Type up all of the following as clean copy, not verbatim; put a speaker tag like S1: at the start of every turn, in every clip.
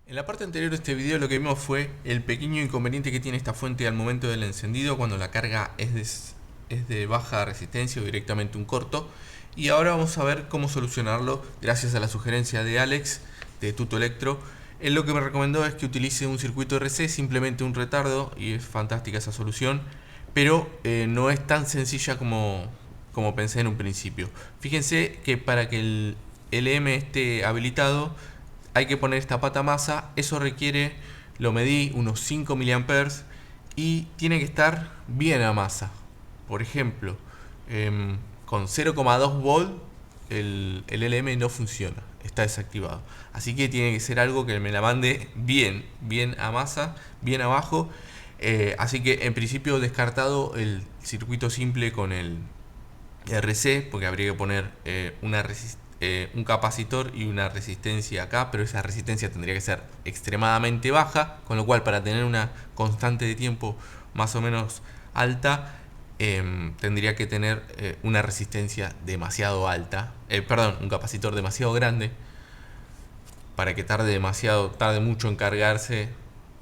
S1: En la parte anterior de este video lo que vimos fue el pequeño inconveniente que tiene esta fuente al momento del encendido cuando la carga es de baja resistencia o directamente un corto. Y ahora vamos a ver cómo solucionarlo gracias a la sugerencia de Alex de Tuto Electro. Él lo que me recomendó es que utilice un circuito RC, simplemente un retardo, y es fantástica esa solución, pero no es tan sencilla como pensé en un principio. Fíjense que para que el LM esté habilitado hay que poner esta pata masa. Eso requiere, lo medí, unos 5 miliamperes y tiene que estar bien a masa. Por ejemplo, con 0,2 volt el LM no funciona, está desactivado. Así que tiene que ser algo que me la mande bien a masa, bien abajo. Así que en principio descartado el circuito simple con el RC, porque habría que poner un capacitor y una resistencia acá, pero esa resistencia tendría que ser extremadamente baja, con lo cual para tener una constante de tiempo más o menos alta, tendría que tener una resistencia demasiado alta, perdón, un capacitor demasiado grande para que tarde mucho en cargarse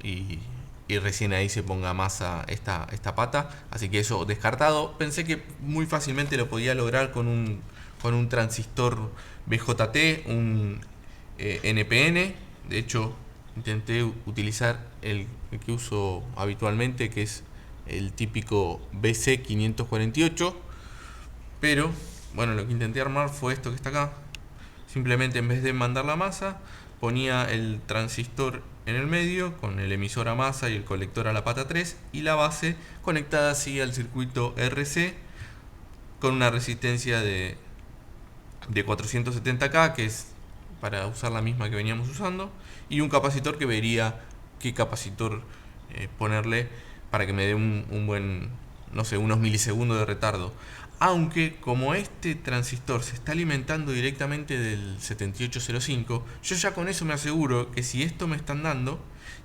S1: y, y recién ahí se ponga masa esta pata. Así que eso descartado. Pensé que muy fácilmente lo podía lograr con un transistor BJT, un NPN. De hecho, intenté utilizar el que uso habitualmente, que es el típico BC548. Pero, bueno, lo que intenté armar fue esto que está acá. Simplemente en vez de mandar la masa, ponía el transistor en el medio con el emisor a masa y el colector a la pata 3 y la base conectada así al circuito RC con una resistencia de 470K, que es para usar la misma que veníamos usando, y un capacitor que vería qué capacitor ponerle para que me dé un buen, no sé, unos milisegundos de retardo. Aunque como este transistor se está alimentando directamente del 7805, yo ya con eso me aseguro que si esto me están dando,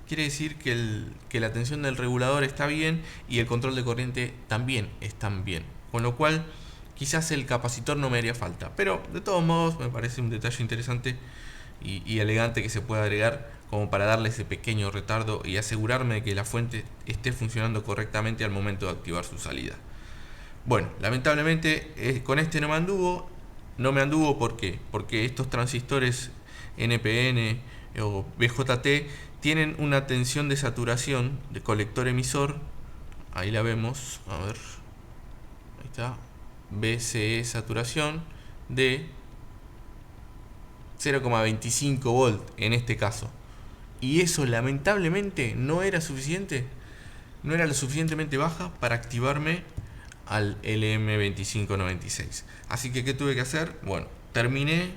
S1: quiere decir que la tensión del regulador está bien y el control de corriente también están bien. Con lo cual quizás el capacitor no me haría falta. Pero de todos modos me parece un detalle interesante y elegante que se pueda agregar como para darle ese pequeño retardo y asegurarme de que la fuente esté funcionando correctamente al momento de activar su salida. Bueno, lamentablemente con este no me anduvo. No me anduvo porque estos transistores NPN o BJT tienen una tensión de saturación de colector emisor. Ahí la vemos, a ver, ahí está, BCE saturación de 0,25 volt en este caso. Y eso lamentablemente no era suficiente, no era lo suficientemente baja para activarme al LM2596. Así que, ¿qué tuve que hacer? Bueno, terminé,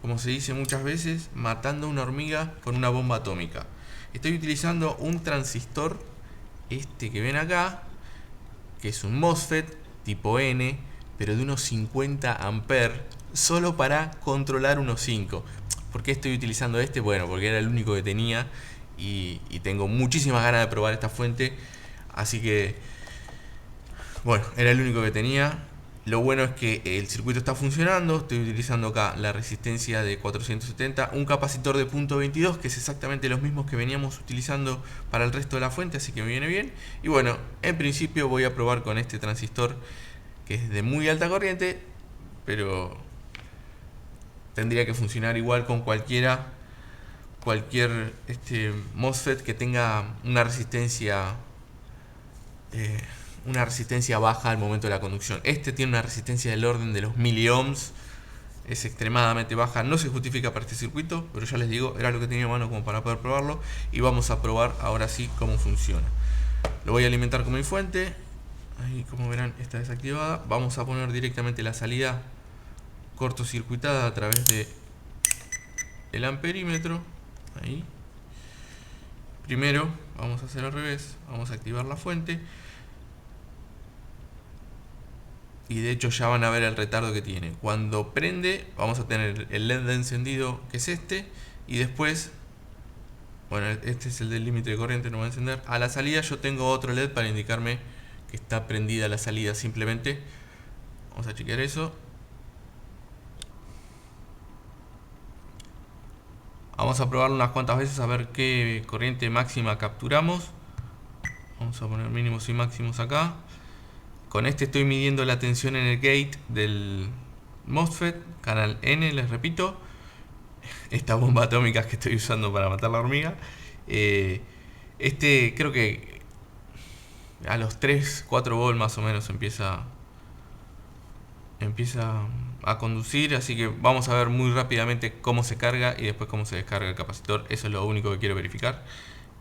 S1: como se dice muchas veces, matando una hormiga con una bomba atómica. Estoy utilizando un transistor, este que ven acá, que es un MOSFET tipo N, pero de unos 50 amperes, solo para controlar unos 5. ¿Por qué estoy utilizando este? Bueno, porque era el único que tenía y tengo muchísimas ganas de probar esta fuente. Así que, bueno, era el único que tenía. Lo bueno es que el circuito está funcionando. Estoy utilizando acá la resistencia de 470, un capacitor de punto .22, que es exactamente los mismos que veníamos utilizando para el resto de la fuente, así que me viene bien. Y bueno, en principio voy a probar con este transistor, que es de muy alta corriente, pero tendría que funcionar igual con cualquier MOSFET que tenga eh, una resistencia baja al momento de la conducción. Este tiene una resistencia del orden de los miliohms, es extremadamente baja, no se justifica para este circuito, pero ya les digo, era lo que tenía a mano como para poder probarlo. Y vamos a probar ahora sí cómo funciona. Lo voy a alimentar con mi fuente, ahí como verán está desactivada. Vamos a poner directamente la salida cortocircuitada a través de el amperímetro. Ahí. Primero vamos a hacer al revés, vamos a activar la fuente. Y de hecho ya van a ver el retardo que tiene. Cuando prende vamos a tener el LED de encendido, que es este, y después, bueno, este es el del límite de corriente, no va a encender. A la salida yo tengo otro LED para indicarme que está prendida la salida simplemente. Vamos a chequear eso. Vamos a probarlo unas cuantas veces a ver qué corriente máxima capturamos. Vamos a poner mínimos y máximos acá. Con este estoy midiendo la tensión en el gate del MOSFET, canal N, les repito. Esta bomba atómica que estoy usando para matar la hormiga. Creo que a los 3-4 volts más o menos empieza a conducir, así que vamos a ver muy rápidamente cómo se carga y después cómo se descarga el capacitor. Eso es lo único que quiero verificar.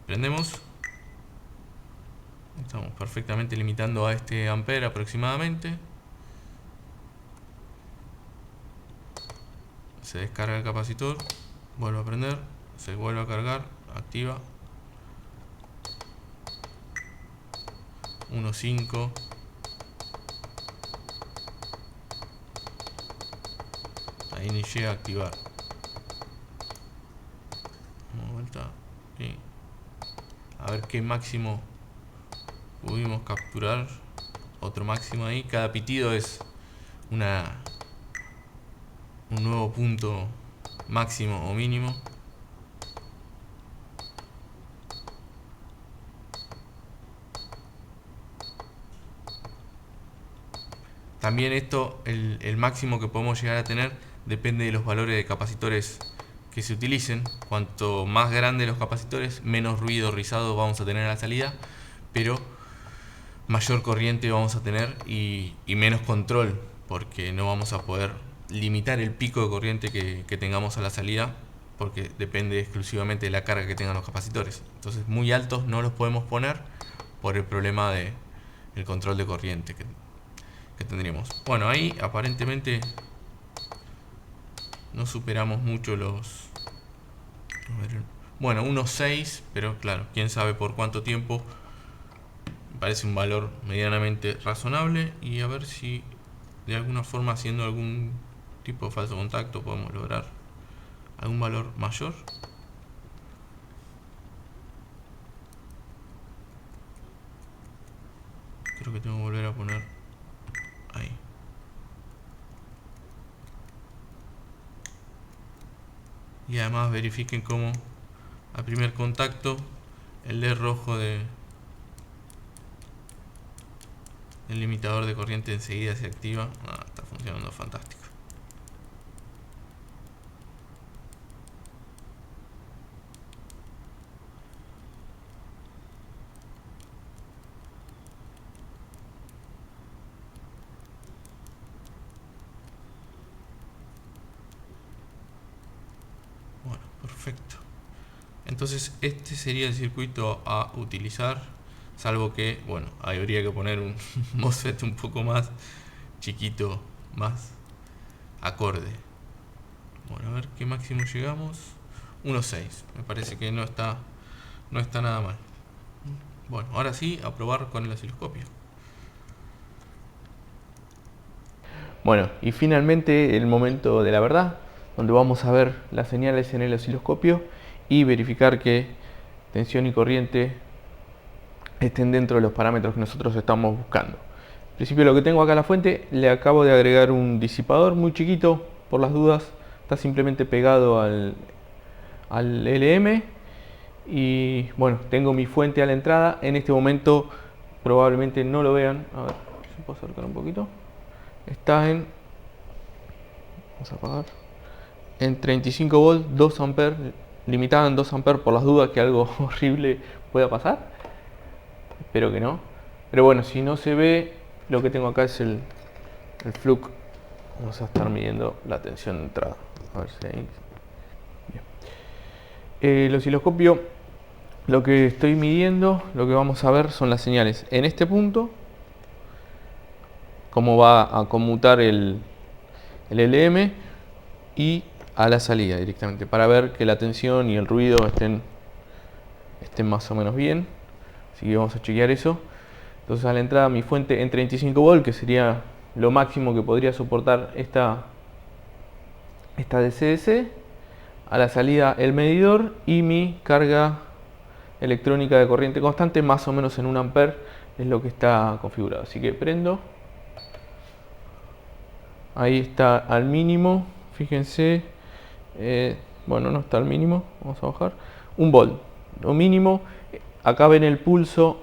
S1: Prendemos. Estamos perfectamente limitando a este ampere aproximadamente. Se descarga el capacitor, vuelve a prender, se vuelve a cargar, activa 1.5. Ahí ni llega a activar. Damos vuelta. Okay. A ver qué máximo pudimos capturar. Otro máximo ahí. Cada pitido es un nuevo punto máximo o mínimo. También esto, el máximo que podemos llegar a tener depende de los valores de capacitores que se utilicen. Cuanto más grandes los capacitores, menos ruido rizado vamos a tener a la salida, pero mayor corriente vamos a tener y menos control, porque no vamos a poder limitar el pico de corriente que tengamos a la salida, porque depende exclusivamente de la carga que tengan los capacitores. Entonces muy altos no los podemos poner por el problema del control de corriente que tendríamos. Bueno, ahí aparentemente no superamos mucho los... Bueno, unos 6, pero claro, quién sabe por cuánto tiempo. Me parece un valor medianamente razonable, y a ver si de alguna forma, haciendo algún tipo de falso contacto, podemos lograr algún valor mayor. Creo que tengo que volver a poner ahí. Y además verifiquen cómo al primer contacto el LED rojo del limitador de corriente enseguida se activa. Está funcionando fantástico. Bueno, perfecto. Entonces este sería el circuito a utilizar, salvo que, bueno, habría que poner un MOSFET un poco más chiquito, más acorde. Bueno, a ver qué máximo llegamos. 1.6, me parece que no está nada mal. Bueno, ahora sí, a probar con el osciloscopio. Bueno, y finalmente el momento de la verdad, donde vamos a ver las señales en el osciloscopio y verificar que tensión y corriente estén dentro de los parámetros que nosotros estamos buscando. En principio, lo que tengo acá en la fuente, le acabo de agregar un disipador muy chiquito, por las dudas. Está simplemente pegado al LM. Y bueno, tengo mi fuente a la entrada. En este momento probablemente no lo vean. A ver, si puedo acercar un poquito. Está en... Vamos a apagar. En 35 volts, 2 amperes. Limitada en 2 amperes por las dudas que algo horrible pueda pasar. Espero que no. Pero bueno, si no se ve, lo que tengo acá es el flux. Vamos a estar midiendo la tensión de entrada. A ver si ahí... Bien. El osciloscopio, lo que estoy midiendo, lo que vamos a ver son las señales en este punto, cómo va a conmutar el LM, y a la salida directamente, para ver que la tensión y el ruido estén más o menos bien. Así que vamos a chequear eso. Entonces, a la entrada mi fuente en 35 volts, que sería lo máximo que podría soportar esta DCS. A la salida el medidor y mi carga electrónica de corriente constante, más o menos en 1 ampere es lo que está configurado. Así que prendo. Ahí está al mínimo, fíjense, Bueno, no está al mínimo, vamos a bajar. 1 volt, lo mínimo. Acá ven el pulso,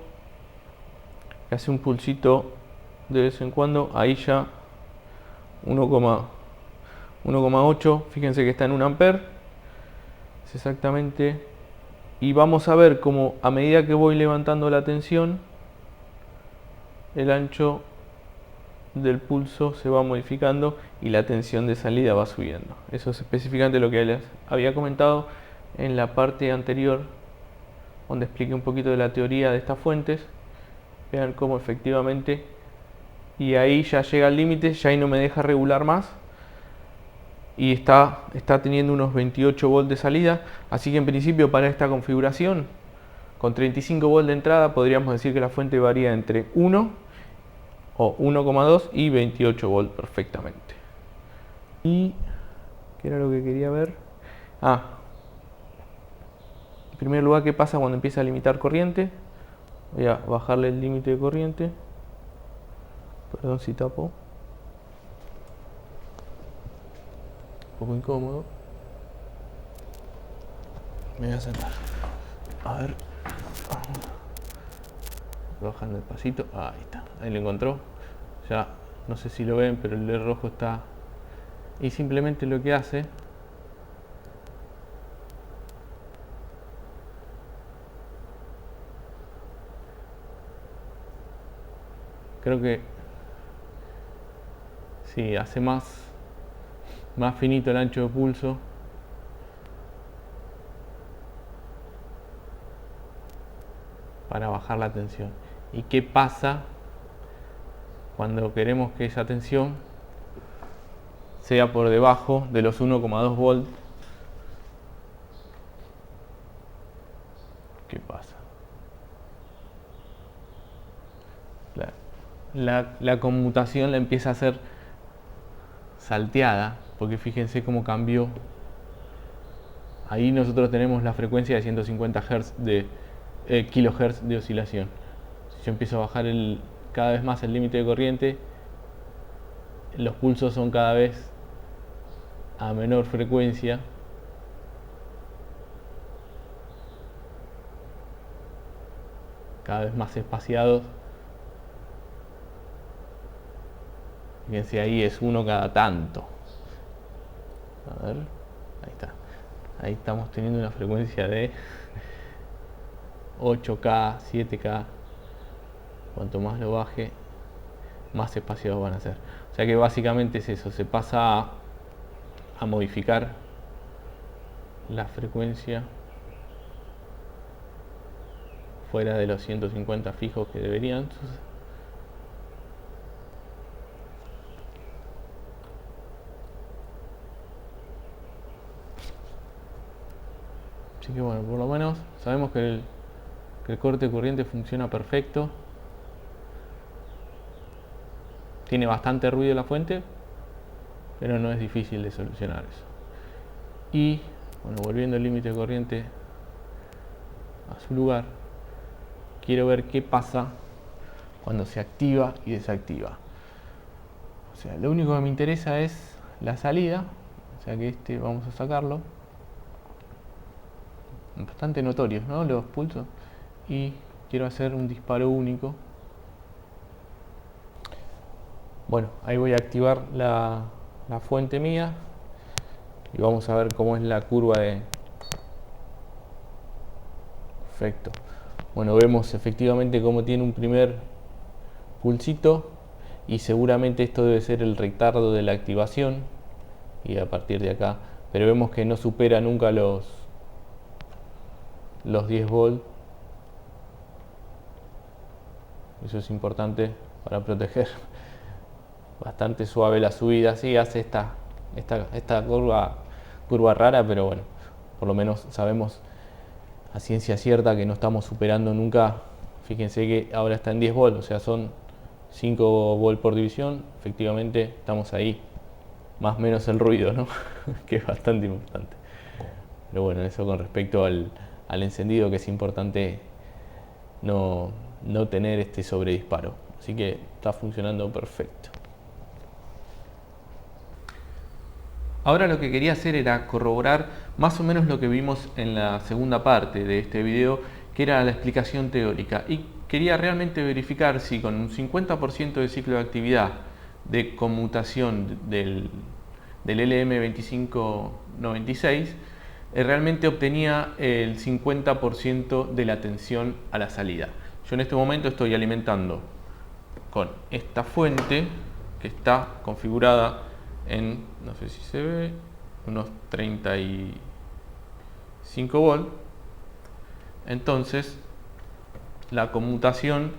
S1: que hace un pulsito de vez en cuando. Ahí ya 1,8, fíjense que está en 1 ampere. Es exactamente. Y vamos a ver cómo a medida que voy levantando la tensión, el ancho del pulso se va modificando y la tensión de salida va subiendo. Eso es específicamente lo que les había comentado en la parte anterior, donde expliqué un poquito de la teoría de estas fuentes. Vean cómo efectivamente, y ahí ya llega al límite, ya ahí no me deja regular más, y está teniendo unos 28 volts de salida. Así que en principio para esta configuración, con 35 volts de entrada, podríamos decir que la fuente varía entre 1 o 1,2 y 28 volts perfectamente. Y ¿qué era lo que quería ver? En primer lugar, ¿qué pasa cuando empieza a limitar corriente? Voy a bajarle el límite de corriente. Perdón si tapo. Un poco incómodo. Me voy a sentar. A ver. Bajando despacito. Ahí está. Ahí lo encontró. Ya no sé si lo ven, pero el LED rojo está. Y simplemente lo que hace, creo que sí, hace más finito el ancho de pulso. Para bajar la tensión. ¿Y qué pasa cuando queremos que esa tensión sea por debajo de los 1,2 volts? ¿Qué pasa? La conmutación la empieza a ser salteada, porque fíjense cómo cambió. Ahí nosotros tenemos la frecuencia de 150 Hz de kilohertz de oscilación. Si yo empiezo a bajar cada vez más el límite de corriente, los pulsos son cada vez a menor frecuencia. Cada vez más espaciados. Fíjense, ahí es uno cada tanto. A ver, ahí está. Ahí estamos teniendo una frecuencia de 8K, 7K. Cuanto más lo baje, más espaciados van a ser. O sea que básicamente es eso, se pasa a modificar la frecuencia fuera de los 150 fijos que deberían. Así que bueno, por lo menos sabemos que el corte de corriente funciona perfecto. Tiene bastante ruido la fuente, pero no es difícil de solucionar eso. Y bueno, volviendo el límite de corriente a su lugar, quiero ver qué pasa cuando se activa y desactiva. O sea, lo único que me interesa es la salida, o sea que vamos a sacarlo. Bastante notorios, ¿no? Los pulsos. Y quiero hacer un disparo único. Bueno, ahí voy a activar la fuente mía y vamos a ver cómo es la curva de efecto. Bueno, vemos efectivamente cómo tiene un primer pulsito y seguramente esto debe ser el retardo de la activación y a partir de acá, pero vemos que no supera nunca los 10 volts. Eso es importante para proteger. Bastante suave la subida, sí, hace esta curva rara, pero bueno, por lo menos sabemos a ciencia cierta que no estamos superando nunca. Fíjense que ahora está en 10 volts, o sea, son 5 volts por división. Efectivamente estamos ahí, más menos el ruido, ¿no? Que es bastante importante. Pero bueno, eso con respecto al encendido, que es importante no tener este sobredisparo. Así que está funcionando perfecto. Ahora lo que quería hacer era corroborar más o menos lo que vimos en la segunda parte de este video, que era la explicación teórica, y quería realmente verificar si con un 50% de ciclo de actividad de conmutación del LM2596 realmente obtenía el 50% de la tensión a la salida. Yo en este momento estoy alimentando con esta fuente que está configurada en, no sé si se ve, unos 35 volts. Entonces la conmutación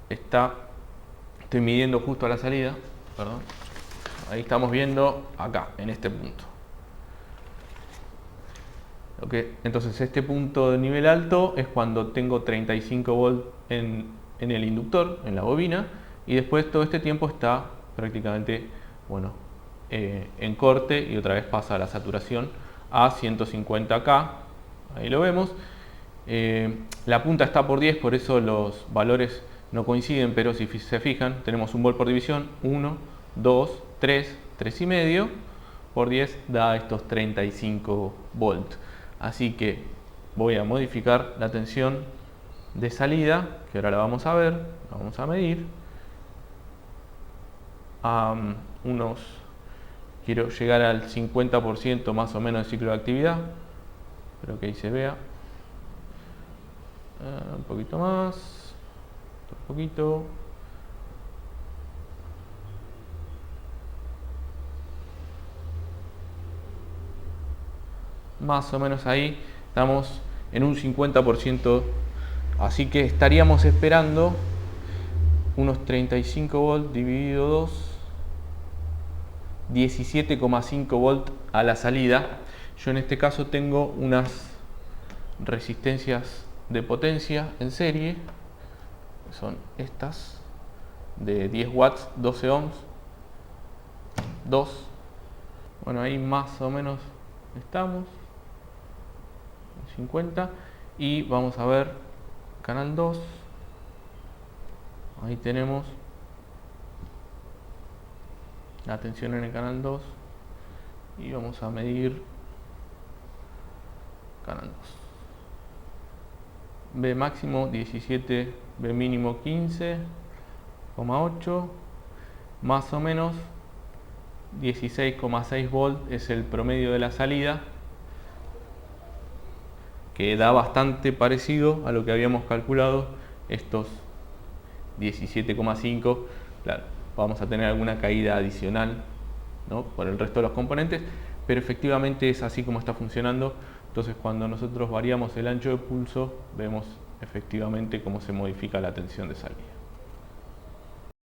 S1: estoy midiendo justo a la salida, perdón. Ahí estamos viendo acá, en este punto. Entonces este punto de nivel alto es cuando tengo 35 volts en el inductor, en la bobina, y después todo este tiempo está prácticamente, bueno, en corte, y otra vez pasa a la saturación a 150K, ahí lo vemos. La punta está por 10, por eso los valores no coinciden, pero si se fijan, tenemos un volt por división, 1, 2, 3, 3,5 por 10 da estos 35 volts. Así que voy a modificar la tensión de salida, que ahora la vamos a ver, la vamos a medir. Quiero llegar al 50% más o menos de ciclo de actividad. Espero que ahí se vea. Un poquito más, un poquito. Más o menos ahí estamos en un 50%, así que estaríamos esperando unos 35 volts dividido 2, 17,5 volts a la salida. Yo en este caso tengo unas resistencias de potencia en serie, que son estas, de 10 watts, 12 ohms, 2. Bueno, ahí más o menos estamos, 50, y vamos a ver canal 2. Ahí tenemos la tensión en el canal 2 y vamos a medir canal 2. B máximo 17, B mínimo 15,8, más o menos 16,6 volts es el promedio de la salida, que da bastante parecido a lo que habíamos calculado, estos 17,5. Claro, vamos a tener alguna caída adicional, ¿no?, por el resto de los componentes, pero efectivamente es así como está funcionando. Entonces cuando nosotros variamos el ancho de pulso, vemos efectivamente cómo se modifica la tensión de salida.